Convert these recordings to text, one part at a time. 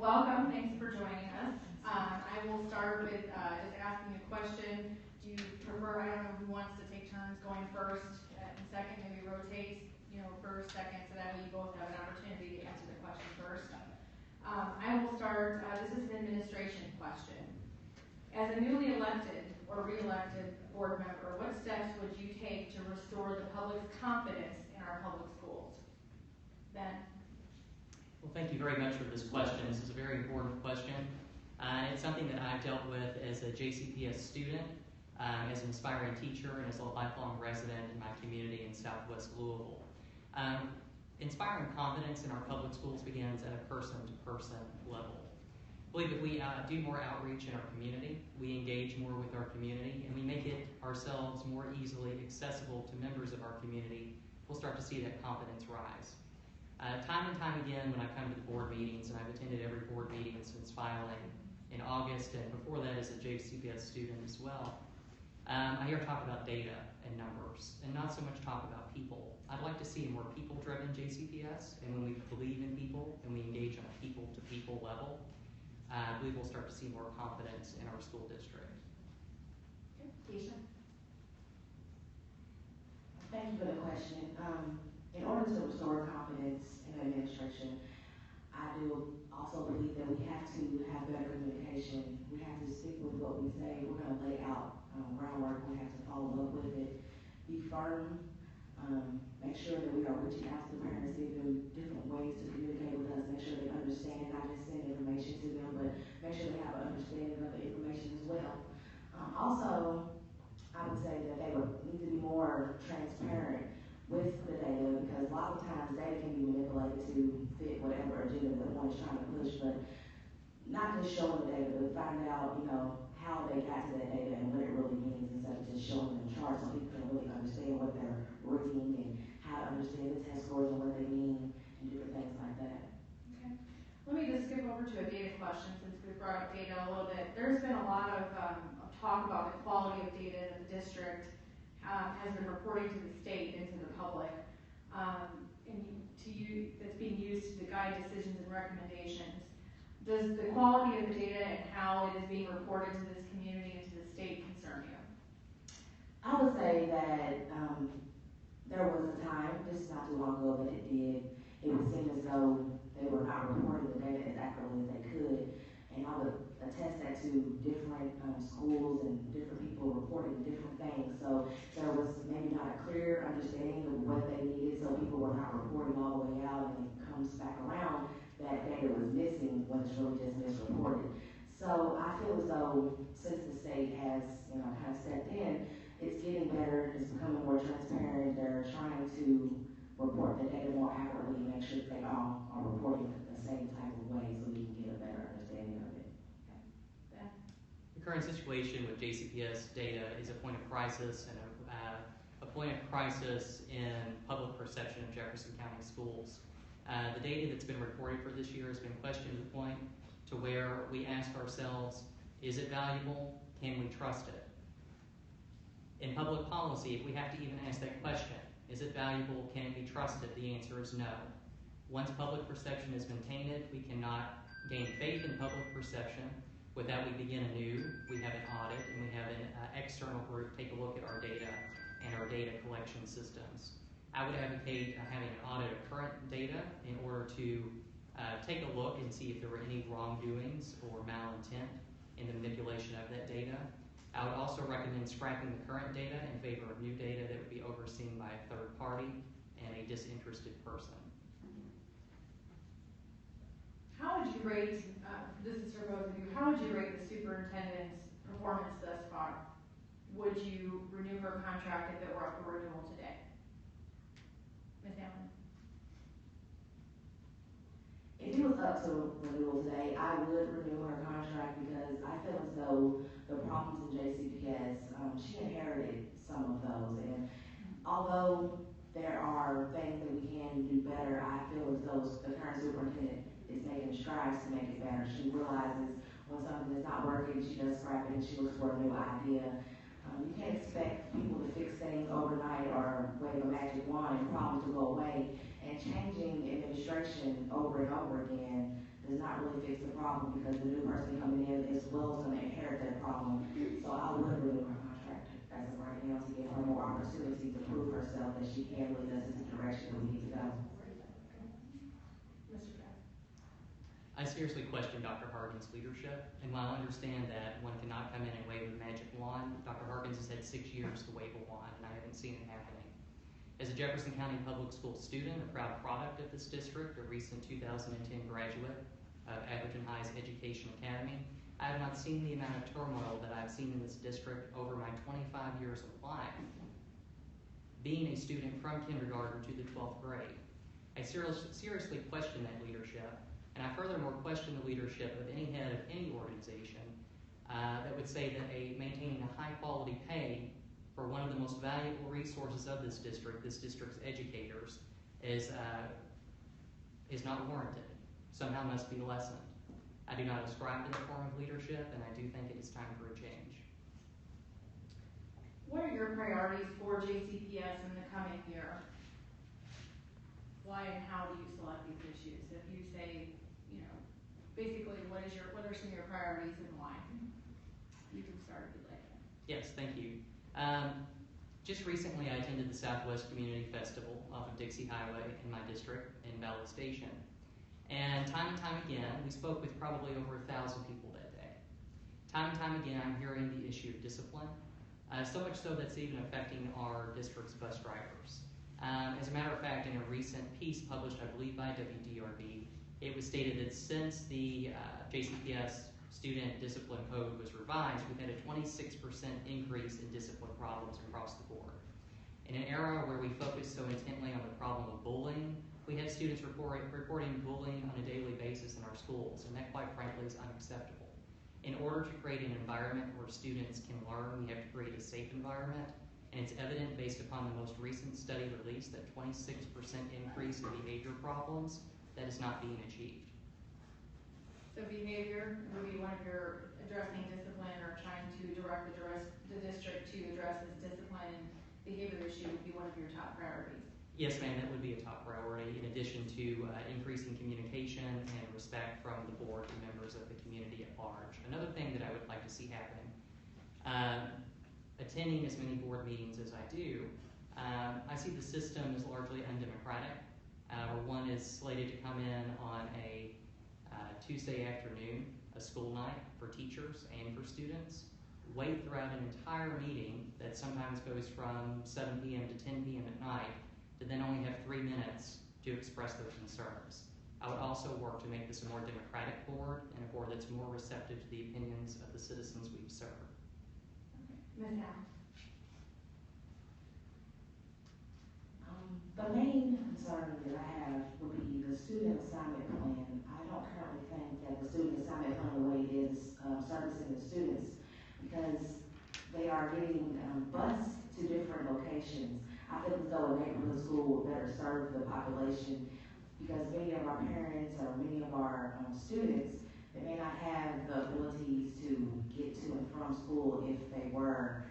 welcome. Thanks for joining us. I will start with just asking a question. Do you prefer, I don't know who wants to take turns going first and second, maybe rotate, first, second, so that way you both have an opportunity to answer the question first. I will start, this is an administration question. As a newly elected or re-elected board member, what steps would you take to restore the public's confidence in our public schools? Ben? Well, thank you very much for this question. This is a very important question. It's something that I've dealt with as a JCPS student, as an aspiring teacher, and as a lifelong resident in my community in Southwest Louisville. Inspiring confidence in our public schools begins at a person-to-person level. I believe if we do more outreach in our community, we engage more with our community, and we make it ourselves more easily accessible to members of our community, we'll start to see that confidence rise. Time and time again, when I come to the board meetings, and I've attended every board meeting since filing in August, and before that as a JCPS student as well, I hear talk about data and numbers, and not so much talk about people. I'd like to see a more people-driven JCPS, and when we believe in people and we engage on a people-to-people level, I believe we'll start to see more confidence in our school district. Okay, Keisha? Thank you for the question. In order to restore confidence in administration, I do also believe that we have to have better communication. We have to stick with what we say. We're going to lay out groundwork. We have to follow up with it. Be firm. Make sure that we are reaching out to the parents, give them different ways to communicate with us. Make sure they understand, not just send information to them, but make sure they have an understanding of the information as well. Also, I would say that they would need to be more transparent with the data, because a lot of times data can be manipulated to fit whatever agenda that one is trying to push, but not just showing the data, but find out, how they got to that data and what it really means, instead of just showing them charts so people can really understand what they're reading and how to understand the test scores and what they mean and different things like that. Okay. Let me just skip over to a data question since we brought up data a little bit. There's been a lot of talk about the quality of data that the district has been reporting to the state and to the public, that's being used to guide decisions and recommendations. Does the quality of the data and how it is being reported to this community and to the state concern you? I would say that there was a time, this is not too long ago, that it would seem as though they were not reporting the data as accurately as they could, and I would attest that to different schools and different people reporting different things. So there was maybe not a clear understanding of what they needed, so people were not reporting all the way out, and it comes back around that data was missing when it's really just misreported. So I feel as though since the state has kind of stepped in, it's getting better, it's becoming more transparent. They're trying to report the data more accurately and make sure that they all are reporting it the same type of way so we can get a better understanding of it. Okay. The current situation with JCPS data is a point of crisis, and a point of crisis in public perception of Jefferson County schools. The data that's been reported for this year has been questioned to the point to where we ask ourselves, is it valuable? Can we trust it? In public policy, if we have to even ask that question, is it valuable? Can it be trusted? The answer is no. Once public perception has been tainted, we cannot gain faith in public perception. With that, we begin anew. We have an audit, and we have an external group take a look at our data and our data collection systems. I would advocate having an audit of current data in order to take a look and see if there were any wrongdoings or malintent in the manipulation of that data. I would also recommend scrapping the current data in favor of new data that would be overseen by a third party and a disinterested person. How would you rate, this is for both of you, how would you rate the superintendent's performance thus far? Would you renew her contract if it were up for renewal today? Ms. Allen? If it was up to renewal today, I would renew her contract because I feel as though the problems in JCPS, she inherited some of those. And although there are things that we can do better, I feel as though the current superintendent is making strides to make it better. She realizes when something is not working, she does scrap it and she looks for a new idea. You can't expect people to fix things overnight or wave a magic wand and problems to go away. And changing administration over and over again does not really fix the problem, because the new person coming in as well is gonna inherit that problem. So I would renew her contract as of right now to give her more opportunity to prove herself that she can lead us in the direction that we need to go. Mr. Cass? I seriously question Dr. Hargan's leadership, and while I understand that one cannot come in and wave a magic wand, Dr. Hargan's has had 6 years to wave a wand, and I haven't seen it happening. As a Jefferson County Public School student, a proud product of this district, a recent 2010 graduate of Atherton High's Education Academy, I have not seen the amount of turmoil that I've seen in this district over my 25 years of life, being a student from kindergarten to the 12th grade. I seriously question that leadership, and I furthermore question the leadership of any head of any organization that would say that maintaining a high quality pay for one of the most valuable resources of this district's educators, is not warranted, somehow must be lessened. I do not ascribe to that form of leadership, and I do think it is time for a change. What are your priorities for JCPS in the coming year? Why and how do you select these issues? If you say, basically, what are some of your priorities and why? You can start if you'd like. Yes, thank you. Just recently, I attended the Southwest Community Festival off of Dixie Highway in my district in Ballard Station. And time again, we spoke with probably over 1,000 people that day. Time and time again, I'm hearing the issue of discipline, so much so that's even affecting our district's bus drivers. As a matter of fact, in a recent piece published, I believe, by WDRB, it was stated that since the JCPS Student Discipline Code was revised, we've had a 26% increase in discipline problems across the board. In an era where we focus so intently on the problem of bullying, we have students reporting bullying on a daily basis in our schools, and that, quite frankly, is unacceptable. In order to create an environment where students can learn, we have to create a safe environment, and it's evident based upon the most recent study released that 26% increase in behavior problems, that is not being achieved. So behavior would be one of your addressing discipline or trying to direct the district to address this discipline and behavior issue would be one of your top priorities. Yes, ma'am, that would be a top priority, in addition to increasing communication and respect from the board and members of the community at large. Another thing that I would like to see happen, attending as many board meetings as I do, I see the system as largely undemocratic, where one is slated to come in on a Tuesday afternoon, a school night for teachers and for students, wait throughout an entire meeting that sometimes goes from 7 p.m. to 10 p.m. at night, to then only have 3 minutes to express their concerns. I would also work to make this a more democratic board and a board that's more receptive to the opinions of the citizens we serve. Ms. Allen? The main concern that I have would be the student assignment plan. I don't currently think that the student assignment plan, the way it is servicing the students, because they are getting bused to different locations. I feel as though a neighborhood school would better serve the population, because many of our parents or many of our students, they may not have the abilities to get to and from school if they were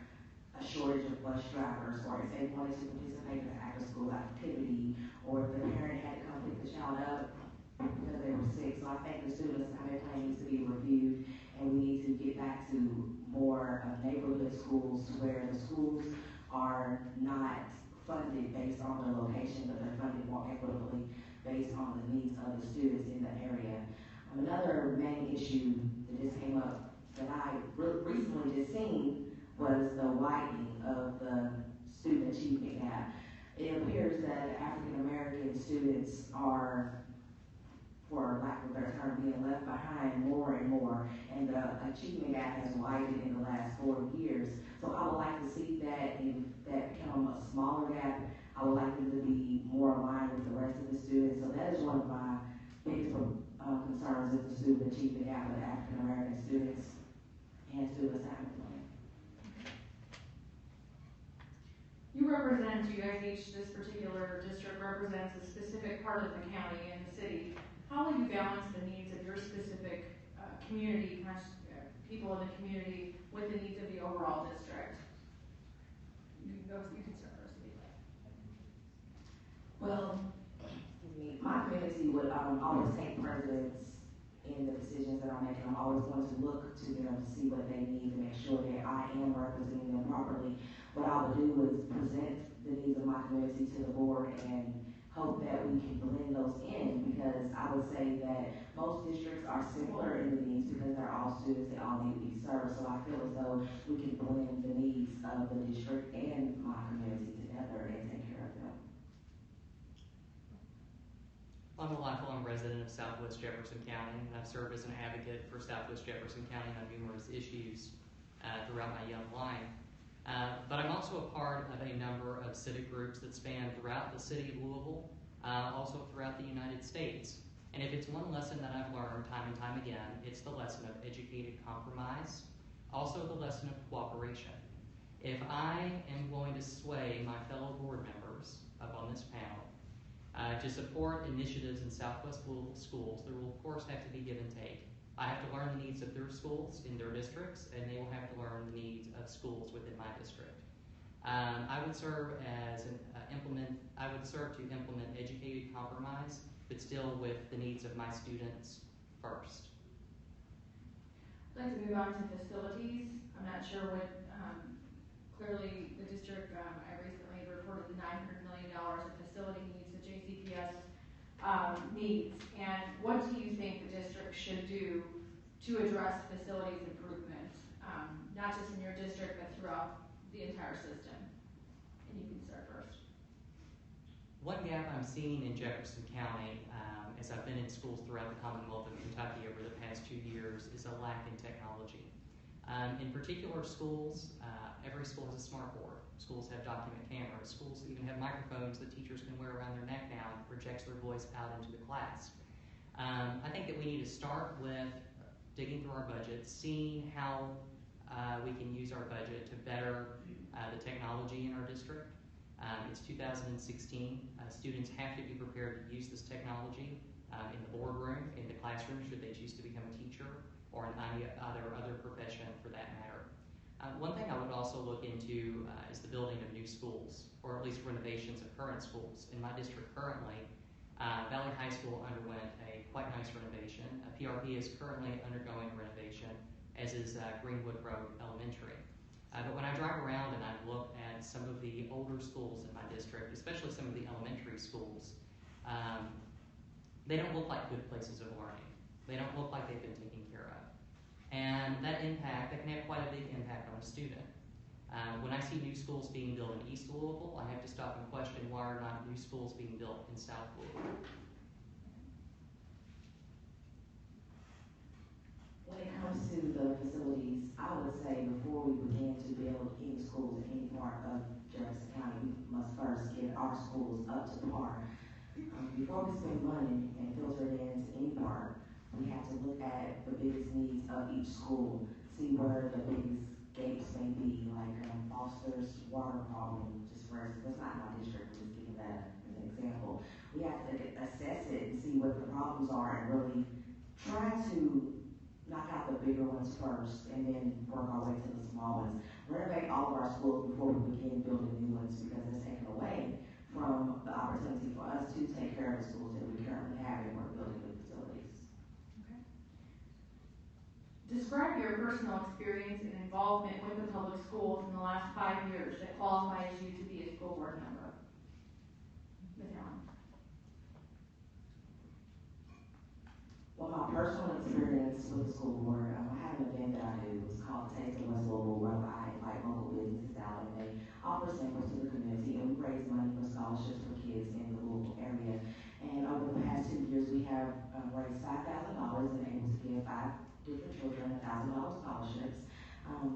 a shortage of bus drivers, or if they wanted to participate in an after-school activity, or if the parent had to come pick the child up because they were sick. So I think the student assignment plan needs to be reviewed, and we need to get back to more neighborhood schools, where the schools are not funded based on the location, but they're funded more equitably based on the needs of the students in the area. Another main issue that just came up that I recently just seen was the widening of the student achievement gap. It appears that African American students are, for lack of a better term, being left behind more and more, and the achievement gap has widened in the last 4 years. So I would like to see that, if that become a smaller gap, I would like them to be more aligned with the rest of the students. So that is one of my biggest concerns, is the student achievement gap of African American students and student assignment plan. You guys, this particular district represents a specific part of the county and the city. How will you balance the needs of your specific community, people in the community, with the needs of the overall district? You can start first if you'd like. Well, my community would always take precedence in the decisions that I'm making. I'm always going to look to them to see what they need to make sure that I am representing them properly. What I would do is present the needs of my community to the board and hope that we can blend those in, because I would say that most districts are similar in the needs because they're all students, they all need to be served. So I feel as though we can blend the needs of the district and my community together and take care of them. I'm a lifelong resident of Southwest Jefferson County, and I've served as an advocate for Southwest Jefferson County on numerous issues throughout my young life. But I'm also a part of a number of civic groups that span throughout the city of Louisville, also throughout the United States. And if it's one lesson that I've learned time and time again, it's the lesson of educated compromise, also the lesson of cooperation. If I am going to sway my fellow board members up on this panel to support initiatives in Southwest Louisville schools, there will of course have to be give and take. I have to learn the needs of their schools in their districts, and they will have to learn the needs of schools within my district. I would serve as I would serve to implement educated compromise, but still with the needs of my students first. I'd like to move on to facilities. I'm not sure what, clearly the district, I recently reported the $900 million of facility needs that JCPS needs. And what do you think the district should do to address facilities improvements, not just in your district, but throughout the entire system? And you can start first. One gap I'm seeing in Jefferson County, as I've been in schools throughout the Commonwealth of Kentucky over the past 2 years, is a lack in technology. In particular schools, every school has a smart board. Schools have document cameras. Schools even have microphones that teachers can wear around their neck now and projects their voice out into the class. I think that we need to start with digging through our budget, seeing how we can use our budget to better the technology in our district. It's 2016. Students have to be prepared to use this technology in the boardroom, in the classroom, should they choose to become a teacher, or in any other profession for that matter. One thing I would also look into is the building of new schools, or at least renovations of current schools. In my district currently, Valley High School underwent a quite nice renovation. PRP is currently undergoing a renovation, as is Greenwood Road Elementary. But when I drive around and I look at some of the older schools in my district, especially some of the elementary schools, they don't look like good places of learning. They don't look like they've been taken care of. And that can have quite a big impact on a student. When I see new schools being built in East Louisville, I have to stop and question why are not new schools being built in South Louisville. When it comes to the facilities, I would say before we begin to build any schools in any part of Jefferson County, we must first get our schools up to par. Before we spend money and filter it into any part, we have to look at the biggest needs of each school, see where the biggest gaps may be, like Foster's water problem, just for instance. That's not my district, I'm just giving that as an example. We have to assess it and see what the problems are and really try to knock out the bigger ones first and then work our way to the small ones. Renovate all of our schools before we begin building new ones, because it's taken away from the opportunity for us to take care of the schools that we currently have and we're building new facilities. Okay. Describe your personal experience and involvement with the public schools in the last 5 years that qualifies you to be a school board member. Ms. Allen. Well, my personal experience with the school board, I have an event that I do. It's called Taste of West Louisville, where I invite local businesses out and they offer samples to the community, and we raise money for scholarships for kids in the Louisville area. And over the past 2 years, we have raised $5,000 and able to give 5 different children $1,000 scholarships.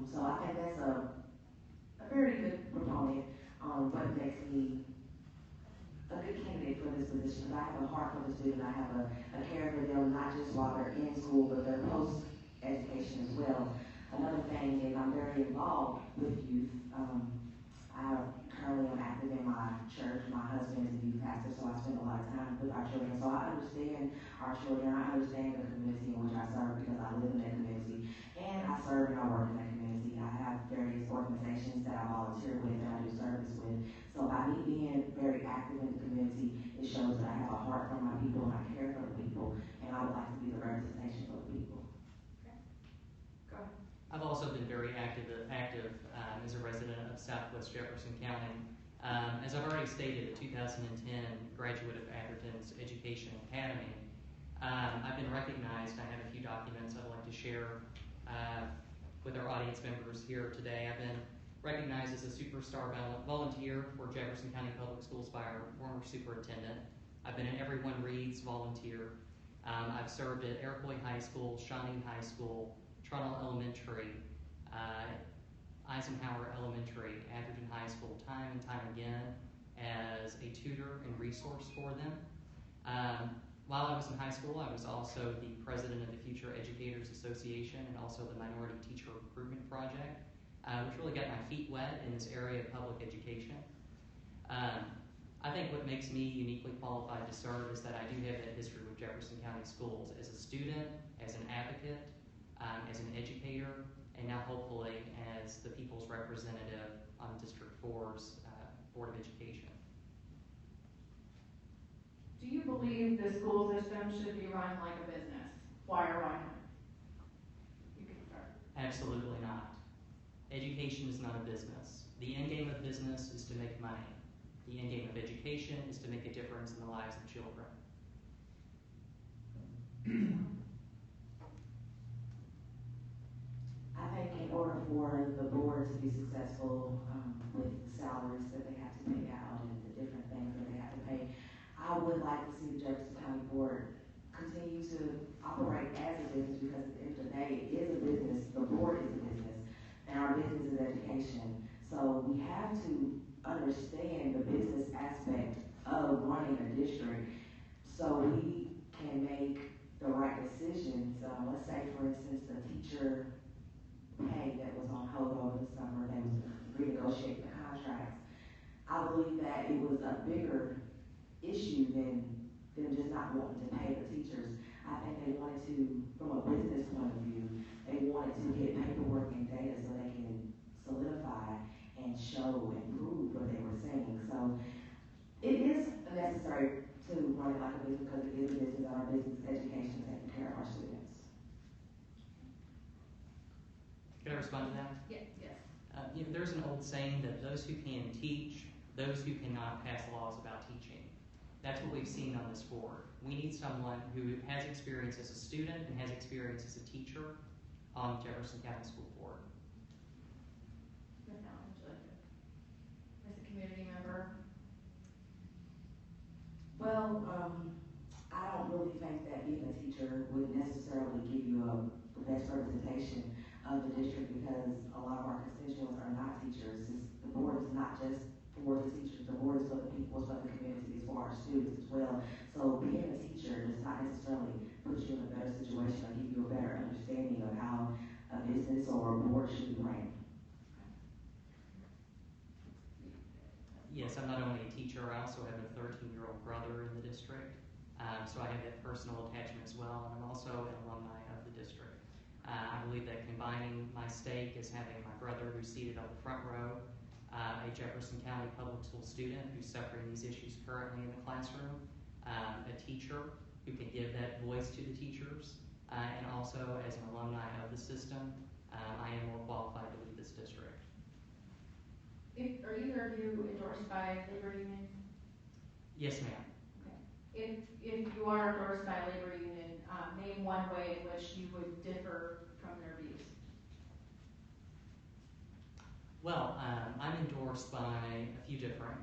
So I think that's a very good proponent on what makes me a good candidate for this position. I have a heart for the student. I have a care for them, not just while they're in school, but their post-education as well. Another thing is I'm very involved with youth. I currently am active in my church. My husband is a youth pastor, so I spend a lot of time with our children. So I understand our children. I understand the community in which I serve because I live in that community. And I serve and I work in that community. I have various organizations that I volunteer with and I do service with. So by me being very active in the community, it shows that I have a heart for my people and I care for the people. And I would like to be the representation for also been very active as a resident of Southwest Jefferson County. As I've already stated, a 2010 graduate of Atherton's Education Academy, I've been recognized. I have a few documents I'd like to share with our audience members here today. I've been recognized as a superstar volunteer for Jefferson County Public Schools by our former superintendent. I've been an Everyone Reads volunteer. I've served at Iroquois High School, Shawnee High School, Trundle Elementary, Eisenhower Elementary, Atherton High School, time and time again as a tutor and resource for them. While I was in high school, I was also the president of the Future Educators Association and also the Minority Teacher Recruitment Project, which really got my feet wet in this area of public education. I think what makes me uniquely qualified to serve is that I do have that history with Jefferson County Schools as a student, as an advocate, as an educator, and now hopefully as the people's representative on District 4's Board of Education. Do you believe the school system should be run like a business? Why or why not? You can start. Absolutely not. Education is not a business. The end game of business is to make money. The end game of education is to make a difference in the lives of children. I think in order for the board to be successful with salaries that they have to pay out and the different things that they have to pay, I would like to see the Jefferson County Board continue to operate as a business, because at the end of the day, it is a business, the board is a business, and our business is education. So we have to understand the business aspect of running a district so we can make the right decisions. Let's say, for instance, the teacher pay that was on hold over the summer, they was renegotiating the contracts. I believe that it was a bigger issue than just not wanting to pay the teachers. I think they wanted to, from a business point of view, they wanted to get paperwork and data so they can solidify and show and prove what they were saying. So it is necessary to run it like a business, because it is a business, and our business is education, taking care of our students. Can I respond to that? Yes. There's an old saying that those who can teach, those who cannot pass laws about teaching. That's what we've seen on this board. We need someone who has experience as a student and has experience as a teacher on the Jefferson County School Board. Ms. Allen, would you like to, as a community member? Well, I don't really think that being a teacher would necessarily give you the best representation of the district, because a lot of our constituents are not teachers. The board is not just for the teachers, the board is for the people, it's for the community, it's for our students as well. So being a teacher does not necessarily put you in a better situation or give you a better understanding of how a business or a board should be ran. Yes, I'm not only a teacher, I also have a 13-year-old brother in the district, so I have that personal attachment as well, and I'm also an alumni of the district. I believe that combining my stake is having my brother, who's seated on the front row, a Jefferson County public school student who's suffering these issues currently in the classroom, a teacher who can give that voice to the teachers, and also as an alumni of the system, I am more qualified to lead this district. Are either of you endorsed by labor union? Yes, ma'am. Okay. If you are endorsed by labor union, name one way in which you would differ from their views. Well, I'm endorsed by a few different.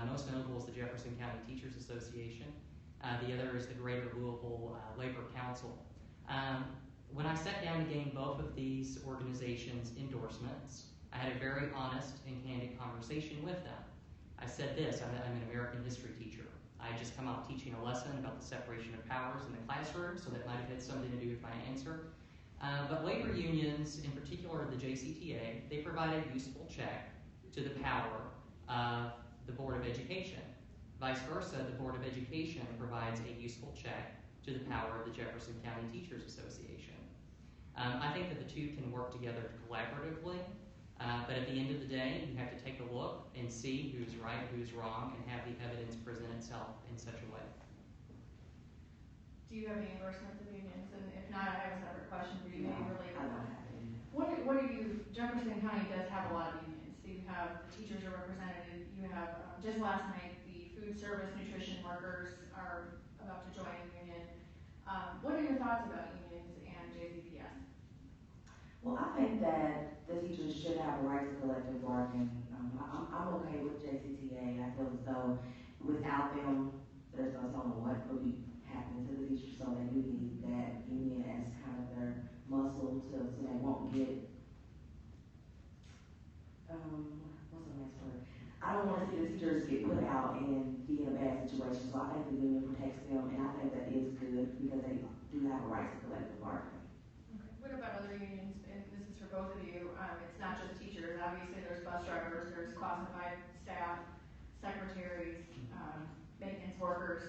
Most notable is the Jefferson County Teachers Association. The other is the Greater Louisville Labor Council. When I sat down to gain both of these organizations' endorsements, I had a very honest and candid conversation with them. I said this: I'm an American history teacher. I just come out teaching a lesson about the separation of powers in the classroom, so that might have had something to do with my answer. But labor unions, in particular the JCTA, they provide a useful check to the power of the Board of Education. Vice versa, the Board of Education provides a useful check to the power of the Jefferson County Teachers Association. I think that the two can work together collaboratively, but at the end of the day, you have to take a look and see who's right, who's wrong, and have the evidence present itself in such a way. Do you have any endorsements of unions? And if not, I have a separate question for you, maybe related. I don't have any. what do you, Jefferson County does have a lot of unions. So you have, the teachers are represented, you have, just last night, the food service nutrition workers are about to join a union. What are your thoughts about unions and JCPS? Well, I think that the teachers should have a right to collective bargain. I'm okay with JCTA. I feel as though without them, there's no telling what would be happening to the teachers, so they do need that union as kind of their muscle so they won't get, what's the next word? I don't want to see the teachers get put out and be in a bad situation, so I think the union protects them, and I think that is good because they do have a right to collective bargain. Okay. What about other unions? And this is for both of you. It's not just teachers. Obviously, there's bus drivers, there's classified staff, secretaries, maintenance workers.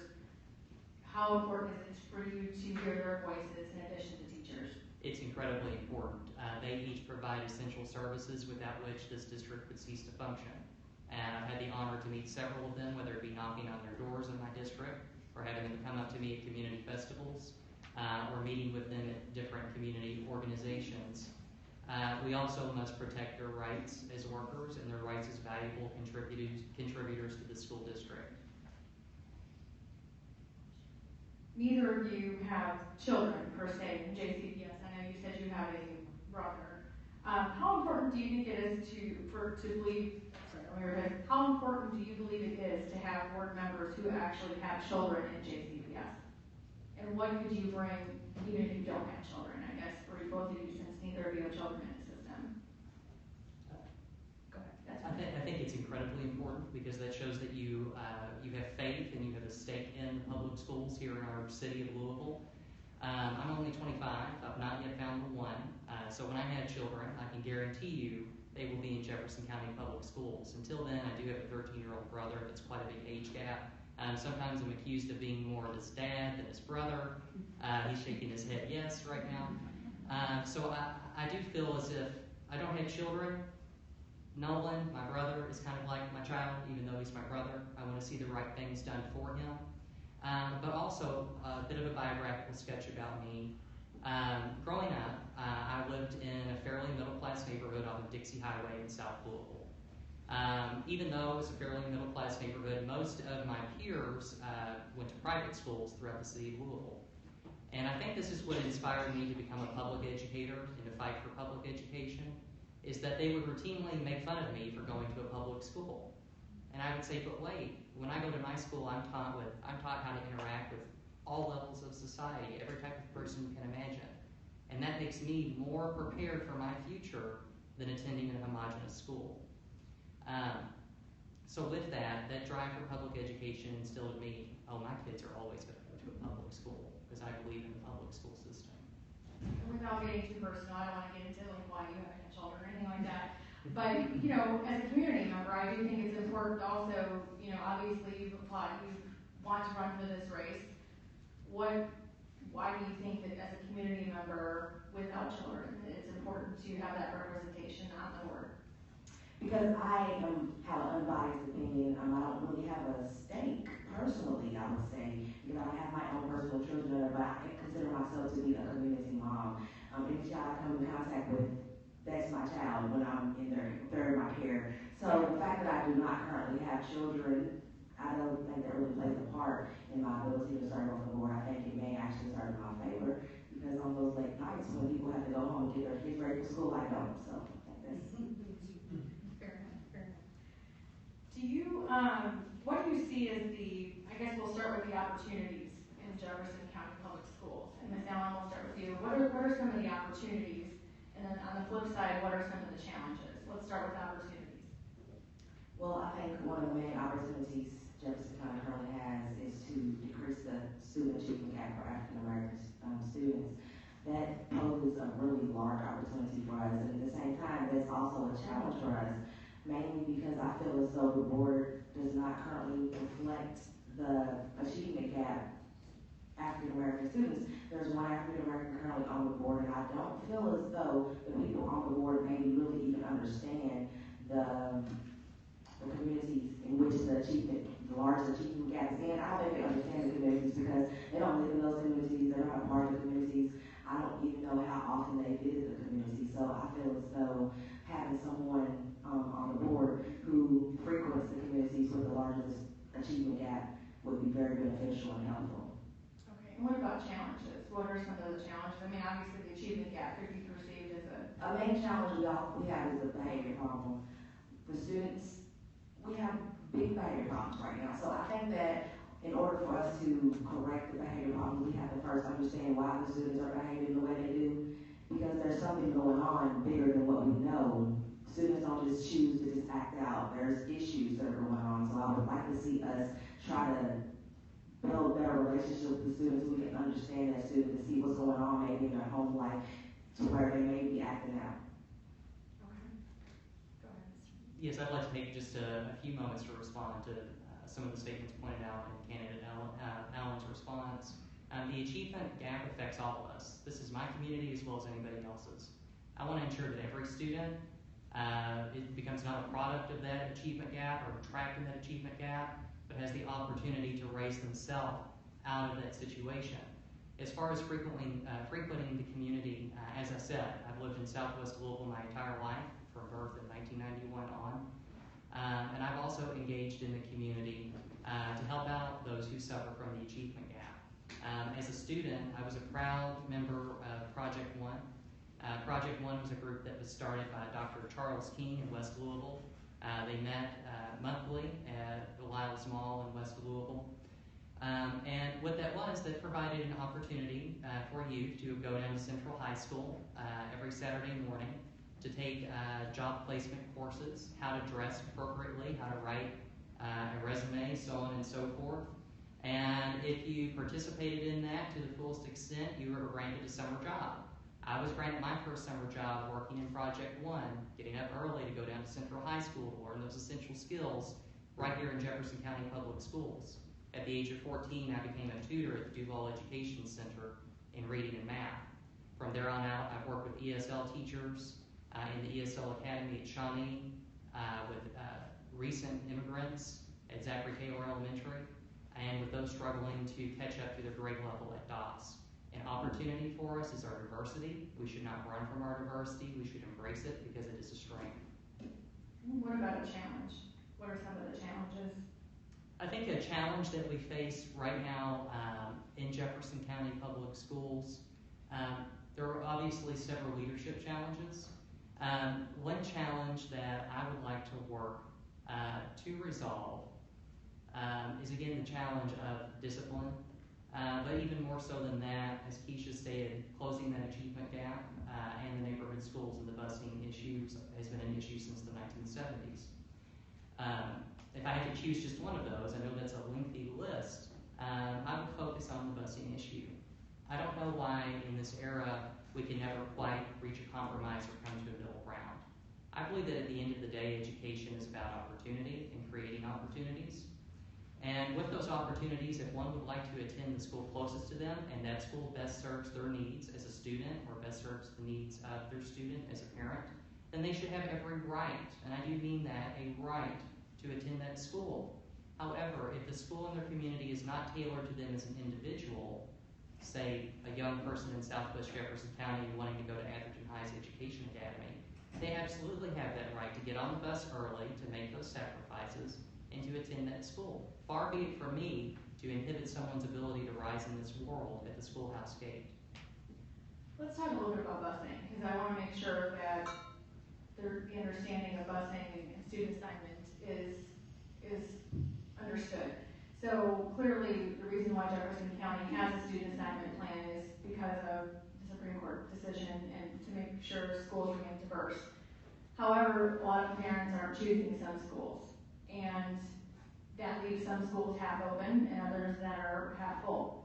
How important is it for you to hear their voices in addition to teachers? It's incredibly important. They each provide essential services without which this district would cease to function. And I've had the honor to meet several of them, whether it be knocking on their doors in my district or having them come up to me at community festivals or meeting with them at different community organizations. We also must protect their rights as workers and their rights as valuable contributors to the school district. Neither of you have children per se in JCPS. I know you said you have a brother. How important do you think it is to believe? How important do you believe it is to have board members who actually have children in JCPS? And what could you bring even if you don't have children? I guess for both of you, since neither of you have children in the system. Go ahead. That's fine. I think it's incredibly important because that shows that you have faith and you have a stake in the public schools here in our city of Louisville. I'm only 25. I've not yet found the one. So when I have children, I can guarantee you they will be in Jefferson County Public Schools. Until then, I do have a 13-year-old brother. It's quite a big age gap. Sometimes I'm accused of being more of his dad than his brother. He's shaking his head yes right now. So I do feel as if I don't have children. Nolan, my brother, is kind of like my child, even though he's my brother. I want to see the right things done for him. But also a bit of a biographical sketch about me. Growing up, I lived in a fairly middle-class neighborhood on the Dixie Highway in South Louisville. Even though it was a fairly middle-class neighborhood, most of my peers went to private schools throughout the city of Louisville. And I think this is what inspired me to become a public educator and to fight for public education, is that they would routinely make fun of me for going to a public school. And I would say, but wait, when I go to my school, I'm taught how to interact with all levels of society, every type of person you can imagine. And that makes me more prepared for my future than attending a homogenous school. So with that drive for public education instilled in me, my kids are always going to go to a public school because I believe in the public school system. Without getting too personal, I don't want to get into like why you haven't had children or anything like that. But, as a community member, I do think it's important also, obviously you've applied, you want to run for this race. Why do you think that as a community member without children, it's important to have that representation on the board? Because I have an unbiased opinion. I don't really have a stake personally, I would say, because I don't have my own personal children, but I consider myself to be a community mom. Any child I come in contact with, that's my child when I'm in my care. So the fact that I do not currently have children, I don't think that really plays a part in my ability to serve on the board. I think it may actually serve in my favor because on those late nights when people have to go home and get their kids ready for school, I don't. So I think that's fair enough. Do you, what do you see as I guess we'll start with the opportunities in Jefferson County Public Schools. And Ms. Allen, we'll start with you. What are some of the opportunities? And then on the flip side, what are some of the challenges? Let's start with opportunities. Well, I think one of the main opportunities Jefferson County currently has is to decrease the student achievement gap for African American students. That poses a really large opportunity for us, and at the same time, that's also a challenge for us, mainly because I feel as though the board does not currently reflect the achievement gap African American students. There's one African American currently on the board, and I don't feel as though the people on the board maybe really even understand the communities in which the large achievement gap is in. I don't think they understand the communities because they don't live in those communities, they're not a part of the communities. I don't even know how often they visit the community. So I feel having someone on the board who frequents the communities with the largest achievement gap would be very beneficial and helpful. Okay, and what about challenges? What are some of the challenges? I mean, obviously the achievement gap could be perceived as A main challenge we have is the behavior problem. For students, we have big behavior problems right now. So I think that in order for us to correct the behavior problem, we have to first understand why the students are behaving the way they do. Because there's something going on bigger than what we know. Students don't just choose to just act out. There's issues that are going on. So I would like to see us try to build better relationships with the students so we can understand that student and see what's going on maybe in their home life to where they may be acting out. Okay. Go ahead, Mr. Yes, I'd like to take just a few moments to respond to some of the statements pointed out in candidate Allen's response. The achievement gap affects all of us. This is my community as well as anybody else's. I want to ensure that every student it becomes not a product of that achievement gap or trapped in that achievement gap, but has the opportunity to raise themselves out of that situation. As far as frequenting the community, as I said, I've lived in Southwest Louisville my entire life, from birth in 1991 on. And I've also engaged in the community to help out those who suffer from the achievement gap. As a student, I was a proud member of Project One. Project One was a group that was started by Dr. Charles King in West Louisville. They met monthly at the Lyles Mall in West Louisville. And what that was, that provided an opportunity for youth to go down to Central High School every Saturday morning to take job placement courses, how to dress appropriately, how to write a resume, so on and so forth. And if you participated in that to the fullest extent, you were granted a summer job. I was granted my first summer job working in Project One, getting up early to go down to Central High School to learn those essential skills right here in Jefferson County Public Schools. At the age of 14, I became a tutor at the Duval Education Center in reading and math. From there on out, I've worked with ESL teachers in the ESL Academy at Shawnee, with recent immigrants at Zachary Taylor Elementary, and with those struggling to catch up to their grade level at DOS. An opportunity for us is our diversity. We should not run from our diversity. We should embrace it because it is a strength. What about a challenge? What are some of the challenges? I think a challenge that we face right now in Jefferson County Public Schools, there are obviously several leadership challenges. One challenge that I would like to work to resolve is again the challenge of discipline, but even more so than that, as Keisha stated, closing that achievement gap and the neighborhood schools and the busing issues has been an issue since the 1970s. If I had to choose just one of those, I know that's a lengthy list, I would focus on the busing issue. I don't know why in this era we can never quite reach a compromise or come to a middle ground. I believe that at the end of the day, education is about opportunity and creating opportunities. And with those opportunities, if one would like to attend the school closest to them and that school best serves their needs as a student or best serves the needs of their student as a parent, then they should have every right, and I do mean that, a right to attend that school. However, if the school in their community is not tailored to them as an individual, say a young person in Southwest Jefferson County wanting to go to Atherton High's Education Academy, they absolutely have that right to get on the bus early, to make those sacrifices, and to attend that school. Far be it from me to inhibit someone's ability to rise in this world at the schoolhouse gate. Let's talk a little bit about busing, because I want to make sure that the understanding of busing and student assignment is understood. So clearly, the reason why Jefferson County has a student assignment plan is because of the Supreme Court decision and to make sure schools remain diverse. However, a lot of parents aren't choosing some schools, and that leaves some schools half open and others that are half full.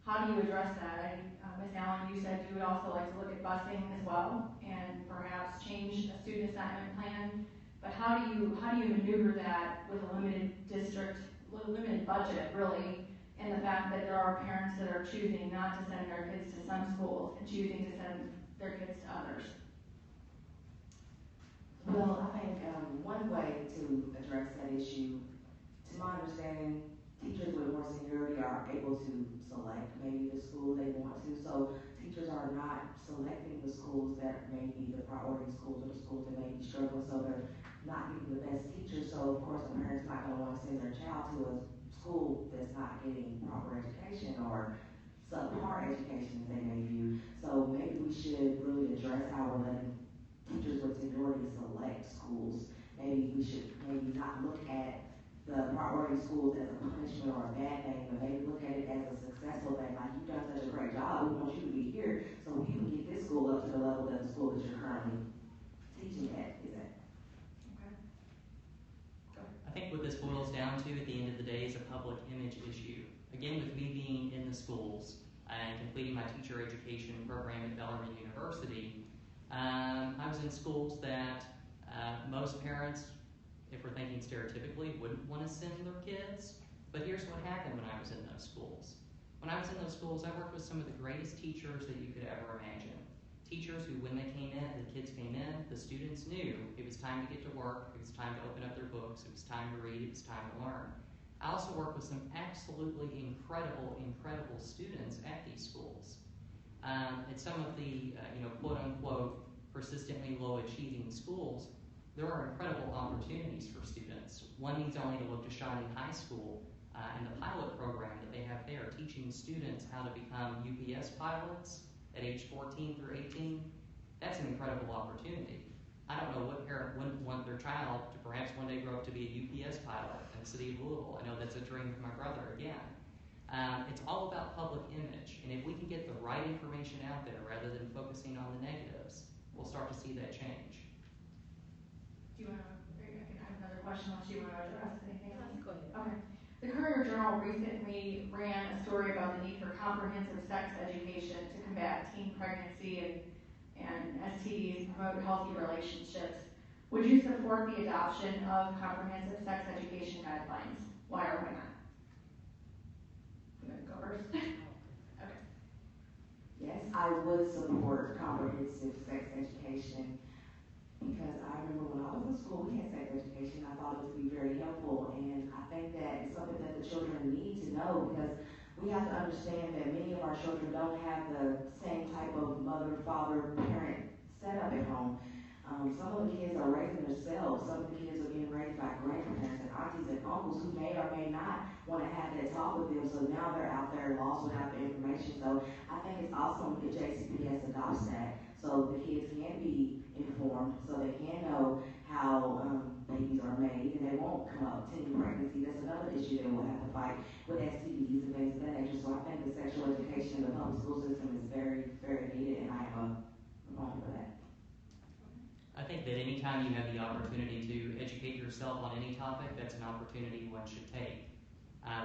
How do you address that? Ms. Allen, you said you would also like to look at busing as well and perhaps change a student assignment plan. But how do you maneuver that with a limited budget, really, and the fact that there are parents that are choosing not to send their kids to some schools and choosing to send their kids to others? Well, I think one way to address that issue, to my understanding, teachers with more seniority are able to select maybe the school they want to. So to teachers are not selecting the schools that may be the priority schools or the schools that may be struggling, so they're not getting the best teachers. So of course, a parent's not going to want to send their child to a school that's not getting proper education or subpar education as they may view. So maybe we should really address how we're letting teachers with seniority select schools. Maybe we should not look at the priority schools as a punishment or a bad thing, but maybe look at it as a successful thing. Like, you've done such a great job, we want you to be here so you can get this school up to the level that the school that you're currently teaching at is at. Okay. Go ahead. I think what this boils down to at the end of the day is a public image issue. Again, with me being in the schools and completing my teacher education program at Bellarmine University, I was in schools that most parents, if we're thinking stereotypically, wouldn't want to send their kids. But here's what happened when I was in those schools. When I was in those schools, I worked with some of the greatest teachers that you could ever imagine. Teachers who, when they came in, the kids came in, the students knew it was time to get to work, it was time to open up their books, it was time to read, it was time to learn. I also worked with some absolutely incredible students at these schools. At some of the, quote-unquote, persistently low-achieving schools, there are incredible opportunities for students. One needs only to look to Shawnee High School and the pilot program that they have there, teaching students how to become UPS pilots at age 14 through 18. That's an incredible opportunity. I don't know what parent wouldn't want their child to perhaps one day grow up to be a UPS pilot in the city of Louisville. I know that's a dream for my brother again. It's all about public image, and if we can get the right information out there rather than focusing on the negatives, we'll start to see that change. Do you want to, I can have another question unless you want to address anything else? Go ahead. Okay. The Courier-Journal recently ran a story about the need for comprehensive sex education to combat teen pregnancy and STDs and promote healthy relationships. Would you support the adoption of comprehensive sex education guidelines? Why or why not? You want to go first? Okay. Yes, I would support comprehensive sex education because I remember when I was in school, we had sex education. I thought it would be very helpful, and I think that it's something that the children need to know because we have to understand that many of our children don't have the same type of mother, father, parent setup at home. Some of the kids are raising themselves. Some of the kids are being raised by grandparents and aunties and uncles who may or may not want to have that talk with them. So now they're out there lost without the information. So I think it's awesome if JCPS adopts that so the kids can be informed, so they can know how babies are made and they won't come up teen pregnancy. That's another issue that we'll have to fight with STDs and things of that nature. So I think the sexual education in the public school system is very, very needed, and I am a proponent for that. I think that anytime you have the opportunity to educate yourself on any topic, that's an opportunity one should take.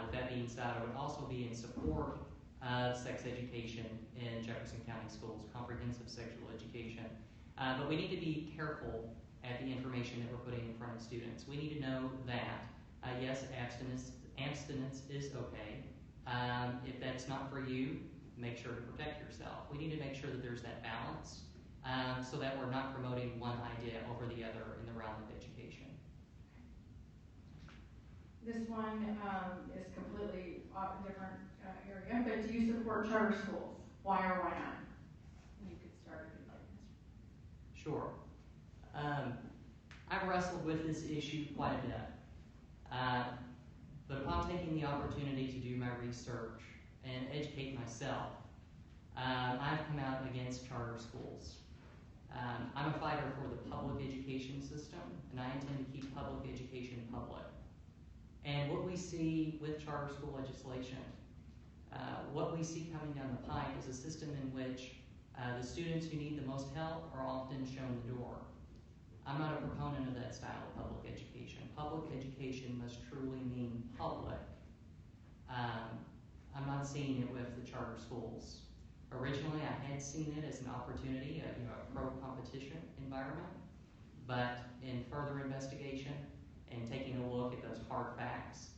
With that being said, I would also be in support of sex education in Jefferson County schools, comprehensive sexual education. But we need to be careful at the information that we're putting in front of students. We need to know that, yes, abstinence is okay. If that's not for you, make sure to protect yourself. We need to make sure that there's that balance so that we're not promoting one idea over the other in the realm of education. This one is completely different area, but do you support charter schools? Why or why not? You could start if you'd like. Sure. I've wrestled with this issue quite a bit. But upon taking the opportunity to do my research and educate myself, I've come out against charter schools. I'm a fighter for the public education system, and I intend to keep public education public. And what we see with charter school legislation, what we see coming down the pike is a system in which the students who need the most help are often shown the door. I'm not a proponent of that style of public education. Public education must truly mean public. I'm not seeing it with the charter schools. Originally, I had seen it as an opportunity, a pro-competition environment, but in further investigation and taking a look at those hard facts,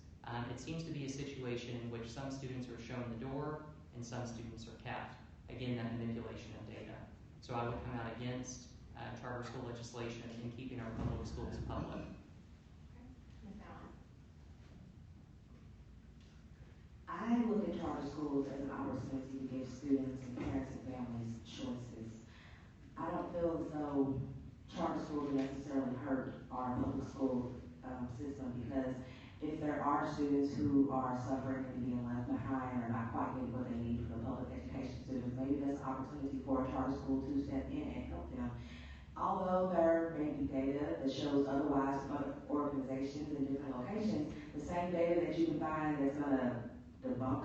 it seems to be a situation in which some students are shown the door and some students are kept. Again, that manipulation of data. So I would come out against charter school legislation and keeping our public schools public. Ms. Allen. I look at charter schools schools as an opportunity to give students and parents and families choices. I don't feel as though charter schools necessarily hurt our public school system, because if there are students who are suffering and being left behind or not quite getting what they need from the public education students, maybe there's an opportunity for a charter school to step in and help them. Although there may be data that shows otherwise from other organizations in different locations, the same data that you can find that's going to debunk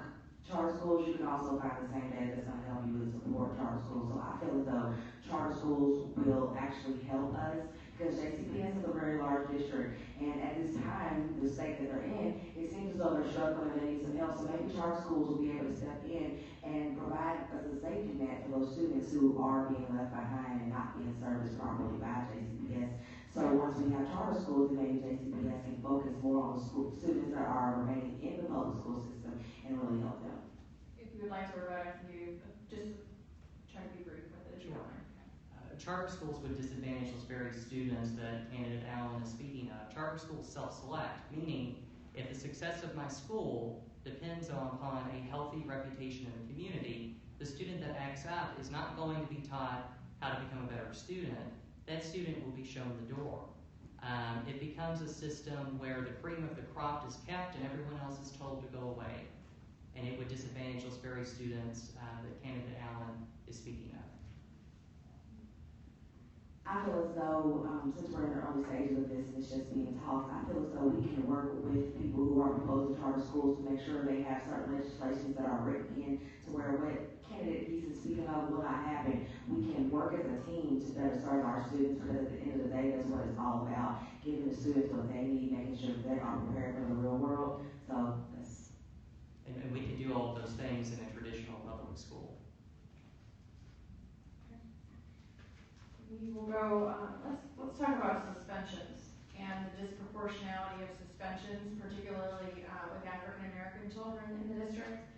charter schools, you can also find the same data that's going to help you with support charter schools. So I feel as though charter schools will actually help us, because JCPS is a very large district, and at this time, the state that they're in, it seems as though they're struggling and they need some help. So maybe charter schools will be able to step in and provide us a safety net for those students who are being left behind and not being serviced properly by JCPS. So once we have charter schools, then maybe JCPS can focus more on the students that are remaining in the public school system and really help them. If you would like to provide, you just try to be brief with it. Sure. Charter schools would disadvantage those very students that candidate Allen is speaking of. Charter schools self-select, meaning if the success of my school depends upon a healthy reputation in the community, the student that acts out is not going to be taught how to become a better student. That student will be shown the door. It becomes a system where the cream of the crop is kept and everyone else is told to go away. And it would disadvantage those very students that candidate Allen is speaking of. I feel as though, since we're in the early stages of this and it's just being talked, I feel as though we can work with people who are proposing charter schools to make sure they have certain legislations that are written in to where what candidate Keith is speaking of will not happen. We can work as a team to better serve our students, because at the end of the day, that's what it's all about, giving the students what they need, making sure they are prepared for the real world. So that's... And we can do all of those things in a traditional public school. We will go, let's talk about suspensions and the disproportionality of suspensions, particularly with African American children in the district.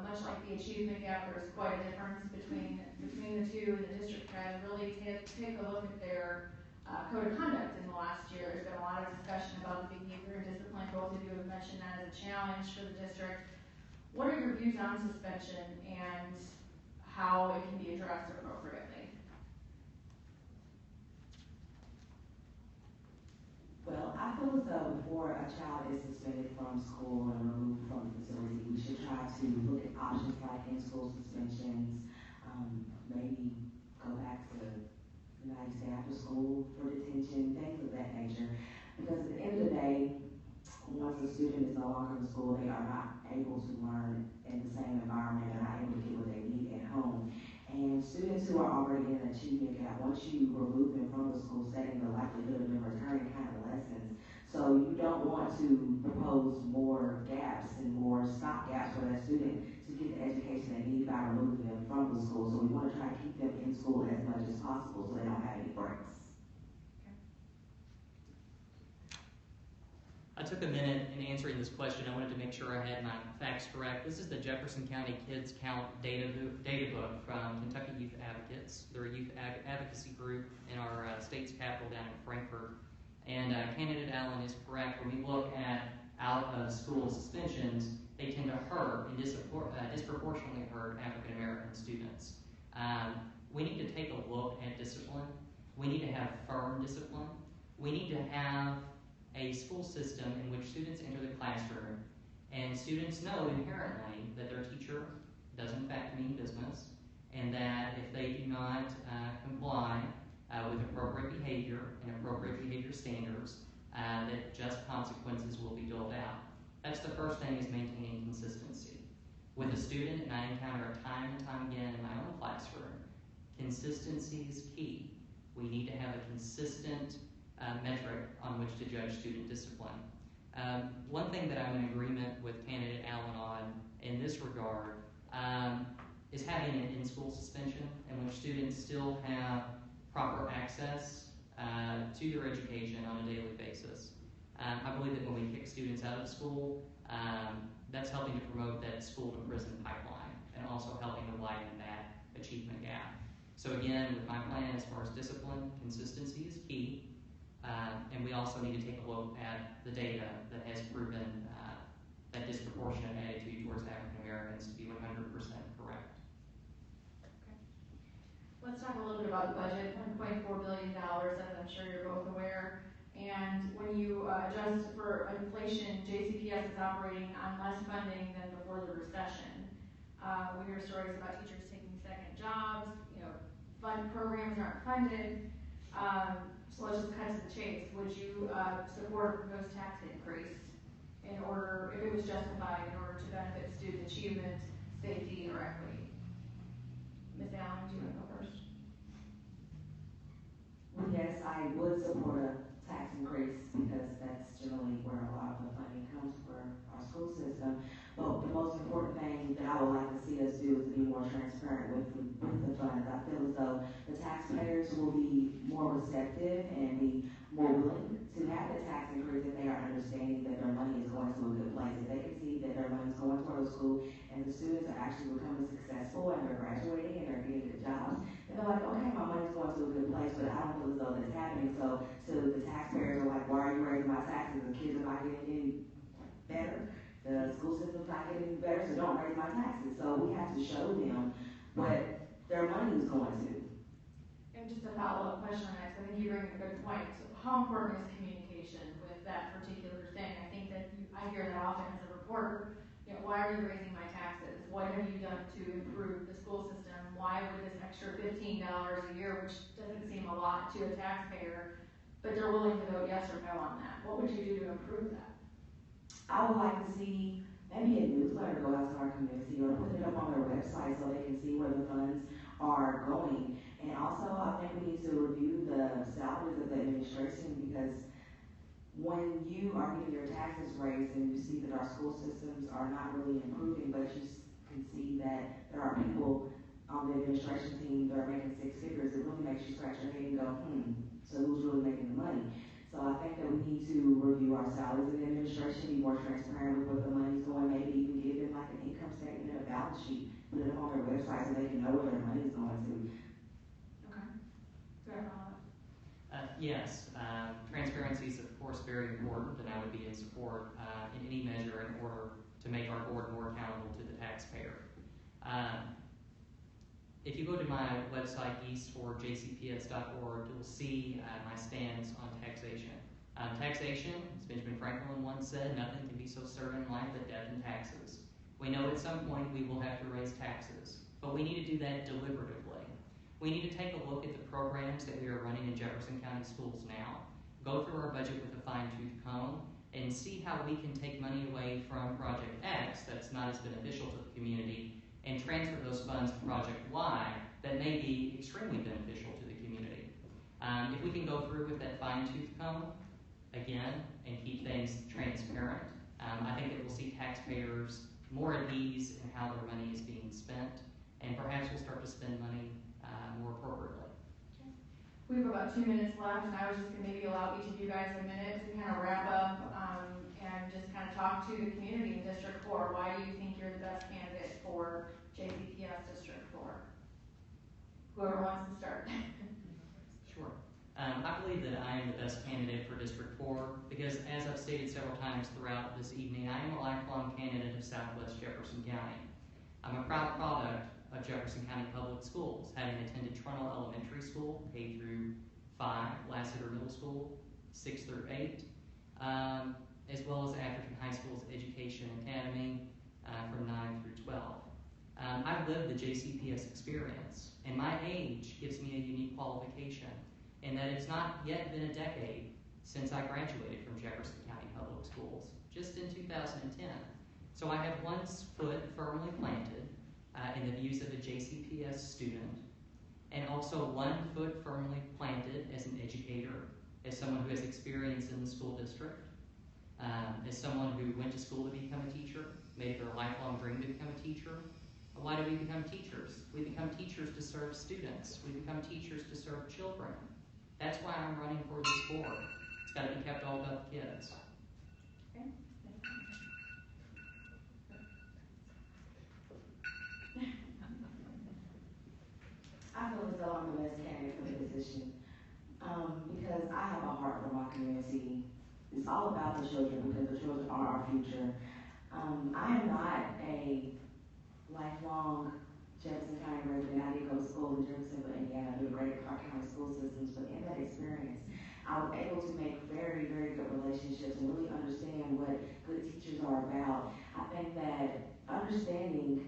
Much like the achievement gap, there's quite a difference between the two. The district has really take a look at their code of conduct in the last year. There's been a lot of discussion about the behavior and discipline. Both of you have mentioned that as a challenge for the district. What are your views on suspension and how it can be addressed appropriately? Well, I feel as though before a child is suspended from school and removed from the facility, we should try to look at options like in-school suspensions, maybe go back to, stay after school for detention, things of that nature. Because at the end of the day, once a student is no longer in school, they are not able to learn in the same environment. They're not able to get what they need at home. And students who are already in an achievement gap, once you remove them from the school setting, the likelihood of them returning kind of lessens. So you don't want to propose more gaps and more stop gaps for that student to get the education they need by removing them from the school. So we want to try to keep them in school as much as possible so they don't have any breaks. I took a minute in answering this question. I wanted to make sure I had my facts correct. This is the Jefferson County Kids Count data book from Kentucky Youth Advocates. They're a youth advocacy group in our state's capital down in Frankfort. And candidate Allen is correct. When we look at out-of-school suspensions, they tend to hurt and disproportionately hurt African American students. We need to take a look at discipline. We need to have firm discipline. We need to have a school system in which students enter the classroom and students know inherently that their teacher does in fact mean business, and that if they do not comply with appropriate behavior and appropriate behavior standards, that just consequences will be doled out. That's the first thing, is maintaining consistency. With a student, and I encounter it time and time again in my own classroom, consistency is key. We need to have a consistent metric on which to judge student discipline. One thing that I'm in agreement with candidate Allen on in this regard is having an in-school suspension in which students still have proper access to their education on a daily basis. I believe that when we kick students out of school, that's helping to promote that school-to-prison pipeline and also helping to widen that achievement gap. So again, with my plan as far as discipline, consistency is key. And we also need to take a look at the data that has proven that disproportionate attitude towards African Americans to be about the budget, $1.4 billion, as I'm sure you're both aware. And when you adjust for inflation, JCPS is operating on less funding than before the recession. We hear stories about teachers taking second jobs, fund programs aren't funded. So let's just cut to the chase. Would you support a proposed tax increase in order, if it was justified, in order to benefit student achievement, safety, or equity? Ms. Allen, do you want to go first? Well, yes, I would support a tax increase because that's generally where a lot of the funding comes for our school system. But the most important thing that I would like to see us do is be more transparent with the funds. I feel as though the taxpayers will be more receptive and be more willing to have the tax increase if they are understanding that their money is going to a good place. If they can see that their money is going toward a school and the students are actually becoming successful and they're graduating and they're getting good jobs, and they're like, okay, my money's going to a good place, but I don't feel as though that's happening. So the taxpayers are like, why are you raising my taxes? The kids are not getting any better. The school system's not getting any better, so don't raise my taxes. So we have to show them what their money is going to. And just a follow-up question on that, 'cause I think you bring a good point. So how important is communication with that particular thing? I think that I hear that often as a reporter. Why are you raising my taxes? What have you done to improve the school system? Why would this extra $15 a year, which doesn't seem a lot to a taxpayer, but they're willing to vote yes or no on that? What would you do to improve that? I would like to see maybe a newsletter go out to our community or put it up on their website so they can see where the funds are going. And also, I think we need to review the salaries of the administration because when you are getting your taxes raised and you see that our school systems are not really improving, but you can see that there are people on the administration team that are making six figures, it really makes you scratch your head and go, so who's really making the money? So I think that we need to review our salaries in the administration, be more transparent with where the money's going, maybe even give them like an income statement and a balance sheet, put it up on their website so they can know where their money is going to. Okay. Do I follow up? Yes, transparency is of course very important, and I would be in support in any measure in order to make our board more accountable to the taxpayer. If you go to my website, east4jcps.org, you'll see my stance on taxation. Taxation, as Benjamin Franklin once said, nothing can be so certain in life but death and taxes. We know at some point we will have to raise taxes, but we need to do that deliberatively. We need to take a look at the programs that we are running in Jefferson County Schools now, go through our budget with a fine-tooth comb, and see how we can take money away from Project X that's not as beneficial to the community and transfer those funds to Project Y that may be extremely beneficial to the community. If we can go through with that fine-tooth comb, again, and keep things transparent, I think that we'll see taxpayers more at ease in how their money is being spent, and perhaps we'll start to spend money more appropriately. We have about 2 minutes left, and I was just going to maybe allow each of you guys a minute to kind of wrap up and just kind of talk to the community in District 4. Why do you think you're the best candidate for JCPS District 4? Whoever wants to start. Sure. I believe that I am the best candidate for District 4 because, as I've stated several times throughout this evening, I am a lifelong candidate of Southwest Jefferson County. I'm a proud product of Jefferson County Public Schools, having attended Trunell Elementary School, K through 5, Lassiter Middle School, 6 through 8, as well as Atherton High School's Education Academy from 9 through 12. I've lived the JCPS experience, and my age gives me a unique qualification in that it's not yet been a decade since I graduated from Jefferson County Public Schools, just in 2010. So I have one foot firmly planted in the views of a JCPS student, and also 1 foot firmly planted as an educator, as someone who has experience in the school district, as someone who went to school to become a teacher, made it their lifelong dream to become a teacher. Why do we become teachers? We become teachers to serve students. We become teachers to serve children. That's why I'm running for this board. It's got to be kept all about the kids. Okay. I feel as though I'm the best candidate for the position because I have a heart for my community. It's all about the children because the children are our future. I am not a lifelong Jefferson County resident. I did go to school in Jeffersonville, Indiana, through the greater Clark County school systems, but in that experience, I was able to make very, very good relationships and really understand what good teachers are about. I think that understanding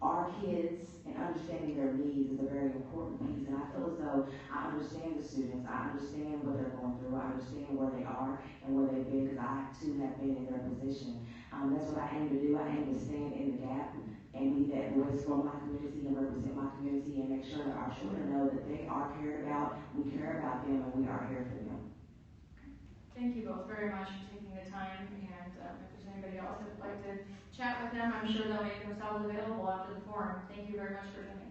our kids and understanding their needs is a very important piece, and I feel as though I understand the students, I understand what they're going through, I understand where they are and where they've been, because I too have been in their position. That's what I aim to do. I aim to stand in the gap and be that voice for my community and represent my community and make sure that our children know that they are cared about, we care about them, and we are here for them. Thank you both very much for taking the time, and if there's anybody else that would like to chat with them, I'm sure they'll make themselves available after the forum. Thank you very much for doing